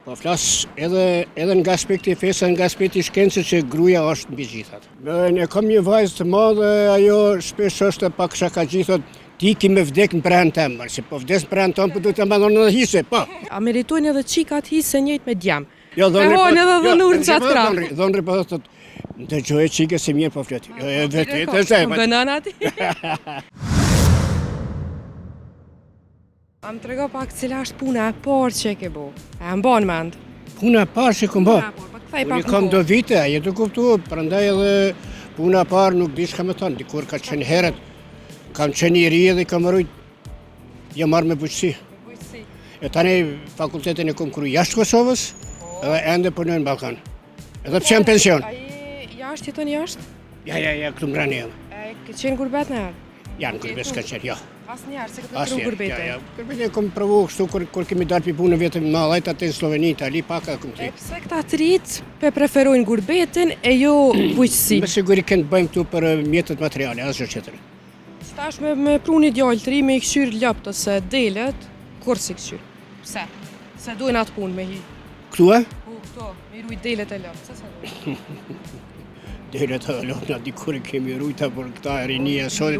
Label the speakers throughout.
Speaker 1: Po flas edhe nga aspekti i fesë, nga aspekti i shkencës që gruaja është mbi gjithat. Ne kam një vajzë të madhe, ajo shpesh është pak shakaxhi, thotë ti ki me vdek në pranë tëmë, se po vdes në pranë tëmë, po du të mbadon edhe hise, po.
Speaker 2: A meritojnë edhe qikat hise njëjtë me djam?
Speaker 1: Jo,
Speaker 2: E hojnë edhe dhënurën qatë krah.
Speaker 1: Dhonri po thotë, ndëgjoj qike se mirë po flet. Jo, vetë të se.
Speaker 2: Bënën ati? A më trego pak cila është puna e parë që e ke bu? E mban mend?
Speaker 1: Puna e parë që kom bë.
Speaker 2: Kthej pak
Speaker 1: Unë kam do vite, ajo të kuptu, prandaj edhe puna e parë nuk di çka më thon, dikur ka qenë herët. Kam qenë i ri dhe kam rujt, jam marrë me bujqësi. E tani fakultetin e kom kryu jashtë Kosovës, edhe ende punoj në Ballkan. Edhe pse jam pension.
Speaker 2: Ai jashtë jeton jashtë?
Speaker 1: Ja, këtu mbrani jam.
Speaker 2: E ke qenë gurbet në herë?
Speaker 1: Janë gurbet s'ka qenë, jo.
Speaker 2: Asnjëherë se këtë kru gurbete.
Speaker 1: Ja. Gurbet e kom provu kështu kur kemi dalë pi punë vetëm në Allajt atë në Sloveni, Itali, pak kom
Speaker 2: E pse këta të rit preferojnë gurbetin e jo bujqësi?
Speaker 1: Me siguri kënë të bëjmë këtu për mjetët materiale, asgjë tjetër.
Speaker 2: Tash me pruni djalë të ri me i këshyr ljopt ose delet, kur si këshyr? Pse? Se duhen atë punë me hi.
Speaker 1: Këtu e?
Speaker 2: Po, këto, me i rujt delet e ljopt, se duhen?
Speaker 1: Delet e ljopt, dikur kemi rujta për këta rinia sot,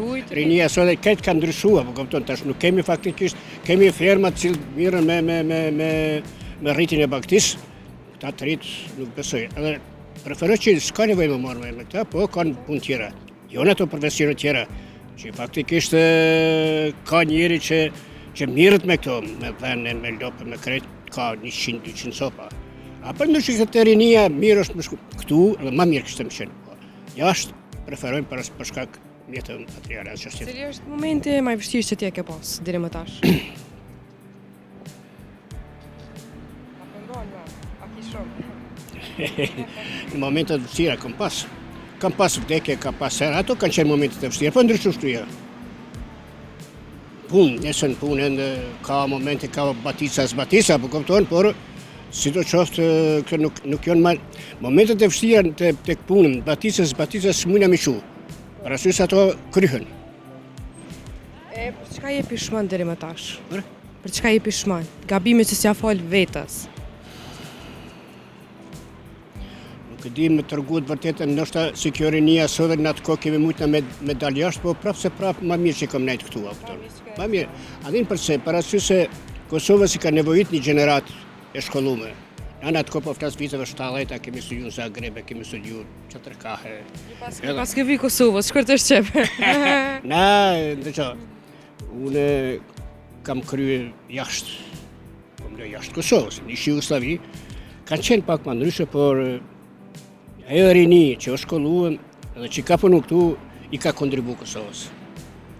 Speaker 1: këtë ka ndryshua, po kupton, tash nuk kemi faktikisht, kemi fermat që mirën me rritin e baktis, këta të rrit nuk besoj. Edhe preferoj që s'ka nevojë më marrë me këta, po kanë punë tjera, jo në ato profesione tjera, që faktikisht ka njeri që mirët me këto, me dhene, me lopë, me krejt, ka 100-200 sopa. A për ndryshë këtë rinia mirë është më shku këtu, edhe ma mirë kështë të më qenë. Jashtë preferojmë për shkak mjetë materiale.
Speaker 2: Cili është momenti më i vështirë që ti e ke pas, deri më tash? A pëndon, a ki shumë?
Speaker 1: Në momentet vështira kam pas. Kam pas vdekje, kam pas herë, ato kanë qenë momentet e vështira, po ndryshu shtuja. Punë, nesën punë, ka momente, ka batica, po kupton, por si do qoftë, nuk janë ma... Momentet e vështira të punën, batica s'mujna me shu, parasysh ato kryhen.
Speaker 2: Për çka je pishman deri më tash? Për çka je pishman? Gabime që s'ja fal vetës?
Speaker 1: Nuk e di me tërguat vërtetën, nështë si kjo rinia sot në atë kohë kemi mujtna me dalë jashtë, po prapë se prapë ma mirë që kom nejtë këtu. Ma mirë. Adhin përse, parasysh se Kosova si ka nevojit një gjenerat e shkollume. Në atë kohë po flasë viteve 70, kemi studiu në Zagrebe, kemi studiu Qatrkahe.
Speaker 2: Pas ke vi Kosovës, shkër të shqepe?
Speaker 1: Na, ndëqo, unë kam krye jashtë, jashtë Kosovës, në Jugosllavi, kanë qenë pak ma ndryshe, por ajo rini që është shkolluar dhe që ka punu këtu, i ka kontribu Kosovës.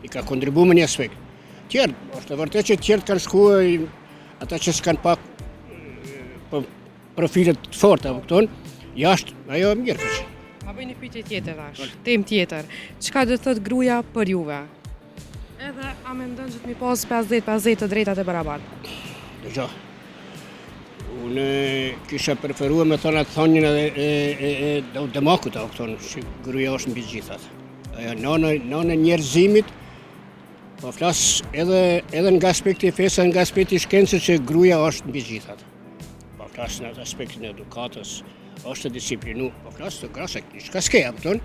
Speaker 1: I ka kontribu me një aspekt. Tjerë, është e vërtet që tjerët kanë shkuar, ata që s'kanë pak profilet të forta, jashtë, ajo mirë ka që.
Speaker 2: Ma bëj një pyetje tjetër tash, temë tjetër. Çka do të thotë gruaja për juve? Edhe a mendon që të mi pas 50-50 të drejtat e barabarta?
Speaker 1: Dëgjo, unë kisha preferuar me thonë atë thonjën e Demakut, që gruaja është mbi gjithat. Ajo nëna njerëzimit, po flas edhe nga aspekti i fesë, nga aspekti i shkencës që gruaja është mbi gjithat. Po flas në aspektin e edukatës, është disiplinu, po flas të grasa shka s'keja, pëton.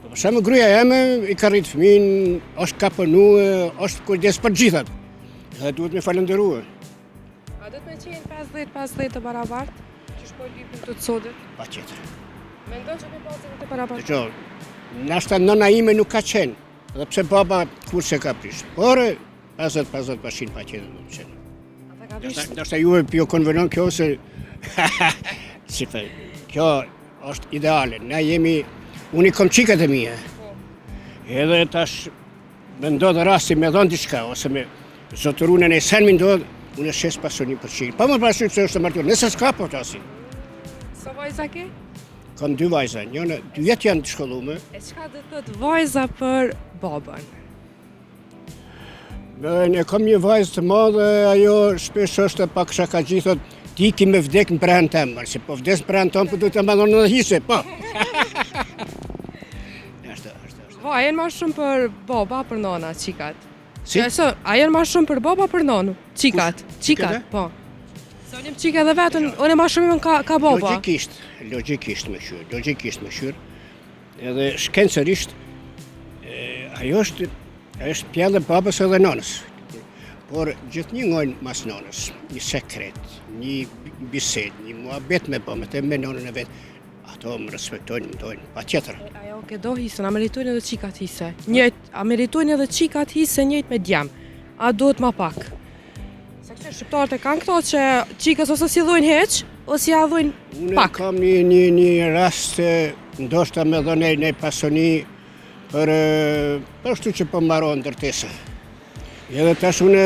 Speaker 1: Po përsa me gruaja jeme, i ka rritë fëmin, është ka pënu, është kujdes për gjithat. Dhe duhet me falenderua.
Speaker 2: A do të me qenë 50-50 të barabartë, që shpoj lipin të sotit?
Speaker 1: Pa qëtër.
Speaker 2: Mendon që me pasën të barabartë?
Speaker 1: Dëgjo, nashta nëna ime nuk ka qenë, dhe pse baba kur se ka prish. Por 50-50 pa qenë nuk qenë. Nashta ju e pjo konvenon kjo se, si fe, kjo është ideale. Na jemi, unë i kom qikat e mija. Edhe tash me ndodhë rasti me dhonë diçka, ose me zotërunën e sen me ndodhë, unë e shes pasonin për qikë. Pa më pasonin se është të martur, nëse s'ka po të asin.
Speaker 2: Sa vajza ke?
Speaker 1: Kam 2 vajza, njënë 2 jetë janë të shkollume.
Speaker 2: E çka do të thotë vajza për babën?
Speaker 1: Ne kam një vajzë të madhe, ajo shpesh është pak shakaxhi, thotë ti ki me vdek në pranë tëmë, se po vdes në pranë tëmë, po du të mbadon në hise, po.
Speaker 2: A jenë ma shumë për baba, për nona, qikat?
Speaker 1: Si?
Speaker 2: A jenë ma shumë për baba, për nonu, qikat? Qikat, po. Zonim qika edhe vetën, unë e ma shumë ka baba.
Speaker 1: Logjikisht më shyrë. Edhe shkencërisht, ajo është pjellë e babës edhe nonës. Por gjithnjë ngojnë mas nonës, një sekret, një bised, një muhabet me bëmët e me nonën e vetë. Ato më respektojnë, më dojnë, pa tjetër.
Speaker 2: Ajo ke do hisën, a meritojnë edhe qikat hise. A meritojnë edhe qikat hise njëjt me djemë. A duhet ma pak. Se kështë shqiptarët e kanë këto që qikës ose si dhujnë heq, ose ja dhujnë pak.
Speaker 1: Unë kam një rast, ndoshta me dhënë një pasoni për shtu që po maronë ndërtesa. Edhe tash unë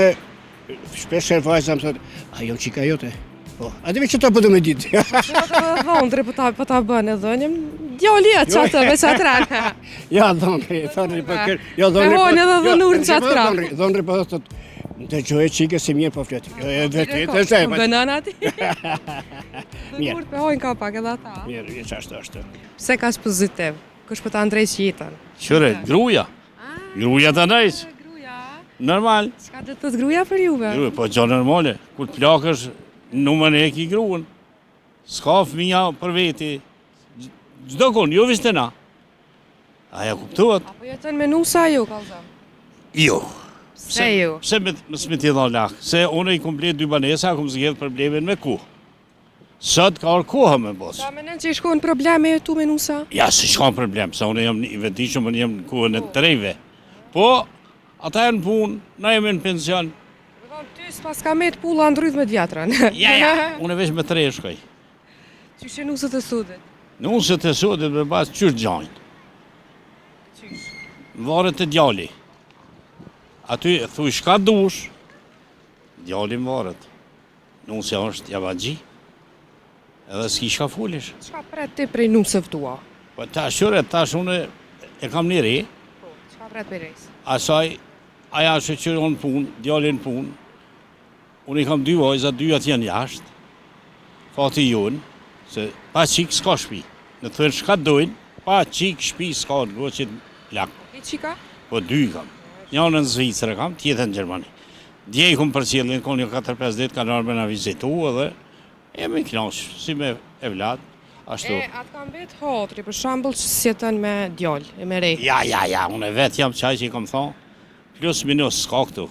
Speaker 1: shpesher vajza më thotë, a jo qika jote? Po, a dhe që ta përdu me ditë.
Speaker 2: Dhondri po ta bënë e dhënjëm, djali e qatë me qatë ranë.
Speaker 1: Ja, dhondri për kërë.
Speaker 2: Me hojnë edhe dhënur në qatë kranë.
Speaker 1: Dhondri po thotë, të gjojë qike se mirë po fleti. Vetë e zemë.
Speaker 2: Bënën ati. Dhënur për hojnë ka pak edhe ata.
Speaker 1: Mirë, qashtë ashtë.
Speaker 2: Pse ka është pozitiv? Kush për ta ndrejsh jetën?
Speaker 3: Qëre, gruja. Gruja të ndrejsh. Normal.
Speaker 2: Qka dhe të gruja për juve?
Speaker 3: Gruja, po gjo normale. Kur të plakësh, numën e ki gruën. Ska fëmija për veti. Gjdo konë, jo vishtë na. Aja kuptuat?
Speaker 2: Apo jetën me nusa ju, kalzëm?
Speaker 3: Jo.
Speaker 2: Se ju?
Speaker 3: Pse më smeti dha lakë? Se une i komplet dy banesa, kom zgjedh problemin me ku. Sot ka orë koha me bos.
Speaker 2: Sa menen që i shkojnë probleme tu me nusa?
Speaker 3: Ja, si shkon problem, sa une jam i vetishëm, unë jam në kohën e të trejve. Po, ata e në punë, na jemi në pension.
Speaker 2: Ty s'pas ka me të pulla ndrydh me djetrën.
Speaker 3: Ja, unë veç me tre shkoj.
Speaker 2: Qyshe nusët e sudit?
Speaker 3: Nusët e sudit me pas qyrë gjajnë.
Speaker 2: Qysh?
Speaker 3: Varet e djali. Aty thuj shka dush, djali më varet. Nusja është javagji, edhe s'ki shka fulish.
Speaker 2: Qka pret ti prej nusëv tua?
Speaker 3: Po ta shure, tash unë e kam një re,
Speaker 2: Po, qka pret për rejs?
Speaker 3: asaj, aja shëqyron punë, djalin punë, unë i kam dy vajza, dyat janë jashtë, fati jonë, se pa qik s'ka shpi. Në të thërë shka dojnë, pa qik shpi s'ka në goqit lakë.
Speaker 2: I qika?
Speaker 3: Po dy kam. Njënë në Zvicrë kam, tjetën në Gjermani. Dje i kom për cilin, konë një 4-5 ditë, kanë arme në vizitu edhe jemi knashë, si me evlat, ashtu.
Speaker 2: Atë kam vetë hatri, për shambull që sjetën me djall, e me rej.
Speaker 3: Ja, unë vetë jam qaj që i kom thonë, plus minus s'ka këtu.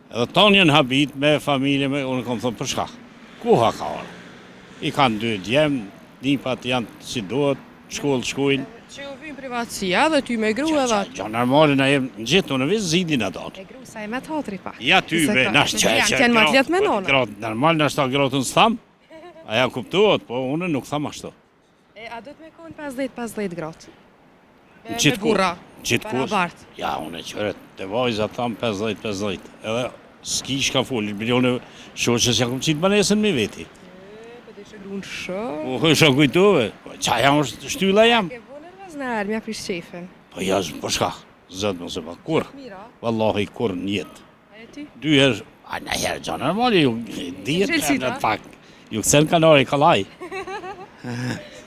Speaker 3: Edhe tonë jenë habit me familje, unë kom thonë për shka. Kuha ka orë? I kanë dy djemë, nipat janë si duhet, shkollë shkujnë.
Speaker 2: Që ju vynë privatësia dhe ty me gru edhe.
Speaker 3: Gjo normale na jem në gjithë, unë vizë zidin ato.
Speaker 2: E gru sa e me të hatri pak.
Speaker 3: Ja ty be, nash që
Speaker 2: Janë ma tjetë me nona.
Speaker 3: Normal, nash ta grotën s'tham, aja kuptuot, po unë nuk tham ashtu.
Speaker 2: A do të me konë 50-50 gratë?
Speaker 3: Qitë
Speaker 2: Me burra,
Speaker 3: Qitë
Speaker 2: barabartë.
Speaker 3: Ja, unë e qëret, të vajza tham 50-50. Edhe s'ki shka follit, bilione shoqës ja kom qitë banesën me veti.
Speaker 2: Po të ishe gru në shë.
Speaker 3: Po isha kujtove, qa jam është shtylla jam.
Speaker 2: Ke vone rëznerë, mja prish qefin.
Speaker 3: Po jazë, po shka, zëtë më se pa, kur?
Speaker 2: Mira,
Speaker 3: Wallahi, kur njetë.
Speaker 2: a e ti?
Speaker 3: Dy herë, a në herë gjo normali, ju dijet
Speaker 2: Zhelsit,
Speaker 3: në
Speaker 2: a?
Speaker 3: pak. Ju kësen kanari kalaj.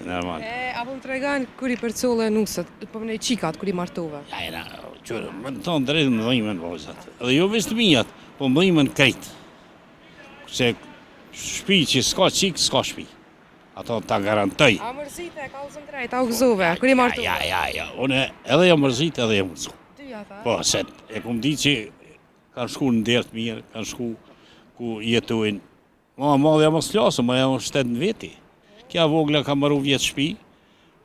Speaker 3: Normal.
Speaker 2: Apo më tregan kur i përcullë e nusët, po më nej qikat kur i martove.
Speaker 3: Ja, jena, qërë, më të thonë drejtë më dhimen vojzat. Edhe jo vështë mijat, po më dhimen krejtë. Se shpi që s'ka qik, s'ka shpi. Ato ta garantoj.
Speaker 2: A mërzite, ka uzëm drejt, a u gëzove, kur i martove.
Speaker 3: Ja, une edhe jam mërzit, edhe jam mërzit.
Speaker 2: Dyja ta.
Speaker 3: Po, se e kom di që kanë shku në dertë mirë, kanë shku ku jetojnë. Madhe jam është lasë, ma jam është 8 veti. Kja vogla ka maru vjetë shpi,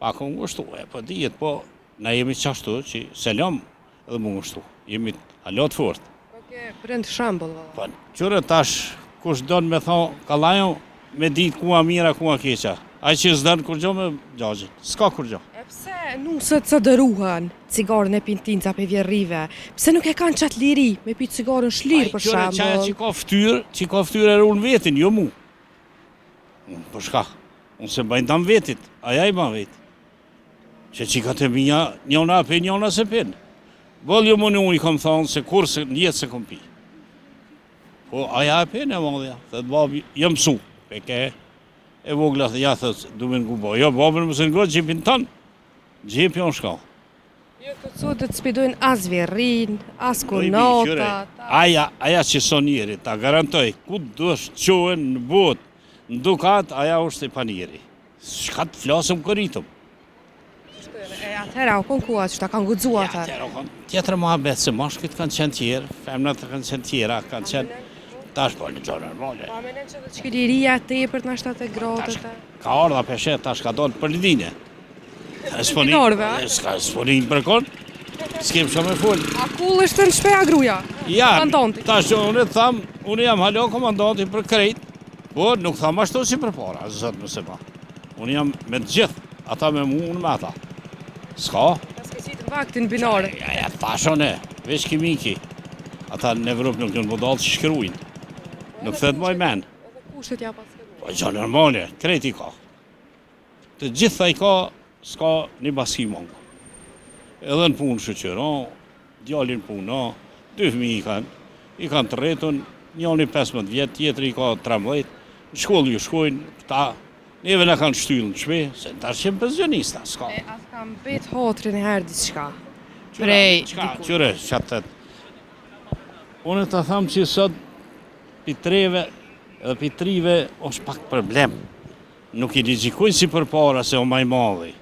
Speaker 3: pa kom ngushtu, po dijet, po, na jemi qashtu që selam edhe mu ngushtu. Jemi alat fort.
Speaker 2: Po ke brend shambull, valla.
Speaker 3: Po, qërë tash, kush donë me thonë, kalajo, me ditë ku a mira, ku a keqa. Aj që s'dënë kur gjo me gjajin, s'ka kur gjo.
Speaker 2: E pse nusët së dëruhen cigarën e pintinca pe vjerrive? Pse nuk e kanë qatë liri me pi cigarën shlirë për shambull?
Speaker 3: Që ka ftyrë e unë vetin, jo mu. Për shka, unë se bajnë tam vetit, aja i ban vetit. Që ka të minja, njona pe, njona se pen. Bëllë jo më në unë i kom thonë se kur se njetë se kom pi. Po aja e pen e madhja, thëtë babi, jëm su, pe ke e vogla thë, ja thëtë, du me në gubo. Jo, babën më se në godë gjepin tanë, gjepi onë shka.
Speaker 2: Jo këtë sotë të spidojnë as verrin, as
Speaker 3: Qyre,
Speaker 2: konota.
Speaker 3: aja që son njeri, ta garantoj, ku dush qohen në botë, në dukat, aja është e panjeri. Shka të flasëm këritëm.
Speaker 2: E atëhera, o konkuat që ta kanë gudzua atër.
Speaker 3: Tjetër më abet se mashkit kanë qenë tjerë, femnat kanë qenë tjera, kanë qenë... Tash po në gjonë normale.
Speaker 2: Pa menen që dhe qkiliria te për të nashtat e grotët e...
Speaker 3: Ka ardha peshet, tash ka donë për lidine.
Speaker 2: Minorve, a?
Speaker 3: S'ponin për konë, s'kem shumë e full.
Speaker 2: A kull është në shpeja gruja?
Speaker 3: Ja,
Speaker 2: Komandanti.
Speaker 3: tash unë e tham, unë jam halo komandanti për krejt, po nuk tham ashtu si për para, zëtë më se pa. Unë jam me të gjithë, ata me mu, unë me ata. S'ka?
Speaker 2: Pas ke qitë në vaktin binare.
Speaker 3: Ja, tashone, veç kimiki. Ata në Evropë nuk në modalë që shkruajnë. Nuk thetë moj men.
Speaker 2: Edhe kushtet ja pas këtu.
Speaker 3: Po gjë normale, krejt i ka. Të gjitha i ka, s'ka një baski mongo. Edhe në punë shëqëro, djallin punë, 2 fëmijë i kanë të rretun, njëri 15 vjetë, tjetëri i ka 13, në shkollë ju shkojnë, këta, neve në kanë shtyllë në shpe, se në tash qenë pensionista, s'ka.
Speaker 2: E atë kam bet hotrin e herë diçka. Prej,
Speaker 3: Qyre, qatet. Unë të thamë që sot pitreve edhe pitrive është pak problem. Nuk i rizikojnë si për para se o maj madhi.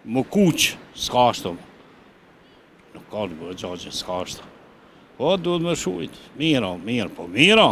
Speaker 3: Më kuqë, s'ka ashtu. Nuk ka në bërë gjagje, s'ka ashtu. Po, duhet me shujtë. Mira, po mira.